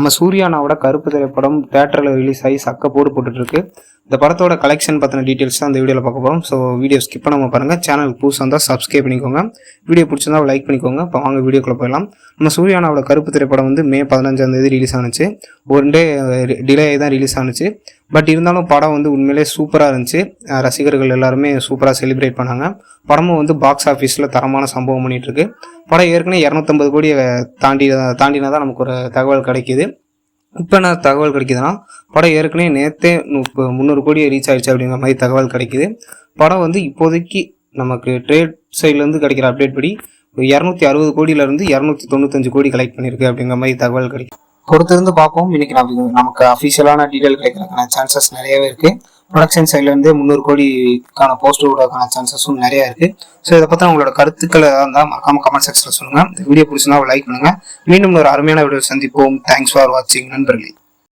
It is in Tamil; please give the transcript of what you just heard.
நம்ம சூர்யானாவோட கருப்பு திரைப்படம் தியேட்டரில் ரிலீஸ் ஆகி சக்கப்போடு போட்டுட்ருக்கு. இந்த படத்தோட கலெக்ஷன் பற்றின டீட்டெயில்ஸ் தான் இந்த வீடியோவில் பார்க்க போகிறோம். ஸோ வீடியோ ஸ்கிப் பண்ணாமல் பாருங்கள். சேனலுக்கு புதுசாக இருந்தால் சப்ஸ்கிரைப் பண்ணிக்கோங்க. வீடியோ பிடிச்சிருந்தா லைக் பண்ணிக்கோங்க. இப்போ வாங்க வீடியோக்குள்ளே போயிடலாம். நம்ம சூர்யானாவோட கருப்பு திரைப்படம் வந்து மே 15 ரிலீஸ் ஆனிச்சு. ஒன் டே டிலே ஆகி தான் ரிலீஸ் ஆனிச்சு. பட் இருந்தாலும் படம் வந்து உண்மையிலே சூப்பராக இருந்துச்சு. ரசிகர்கள் எல்லாருமே சூப்பராக செலிப்ரேட் பண்ணாங்க. படமும் வந்து பாக்ஸ் ஆஃபீஸில் தரமான சம்பவம் பண்ணிகிட்ருக்கு. படம் ஏற்கனவே 250 கோடியை தாண்டினா தான் நமக்கு ஒரு தகவல் கிடைக்கிது. இப்போ என்ன தகவல் கிடைக்குதுன்னா, படம் ஏற்கனவே நேற்றே 300 கோடியை ரீச் ஆகிடுச்சு அப்படிங்கிற மாதிரி தகவல் கிடைக்கிது. படம் வந்து இப்போதைக்கு நமக்கு ட்ரேட் சைட்லேருந்து கிடைக்கிற அப்டேட் படி 260 கோடியிலேருந்து 295 கோடி கலெக்ட் பண்ணியிருக்கு அப்படிங்கிற மாதிரி தகவல் கிடைக்கும். பொறுத்திருந்து பார்ப்போம். இன்னைக்கு நமக்கு அஃபிஷியலான டீட்டெயில் கிடைக்கிறதுக்கான சான்சஸ் நிறையவே இருக்குது. ப்ரொடக்ஷன் சைட்லேருந்தே 300 கோடிக்கான போஸ்டர் விடுறதுக்கான சான்சஸும் நிறையா இருக்குது. ஸோ இதை பற்றி உங்களோட கருத்துக்களை இருந்தால் மறக்காமல் கமெண்ட் செக்ஷனில் சொல்லுங்கள். இந்த வீடியோ பிடிச்சிருந்தா லைக் பண்ணுங்கள். மீண்டும் ஒரு அருமையான வீடியோ சந்திப்போம். தேங்க்ஸ் ஃபார் வாட்சிங் நண்பர்களே.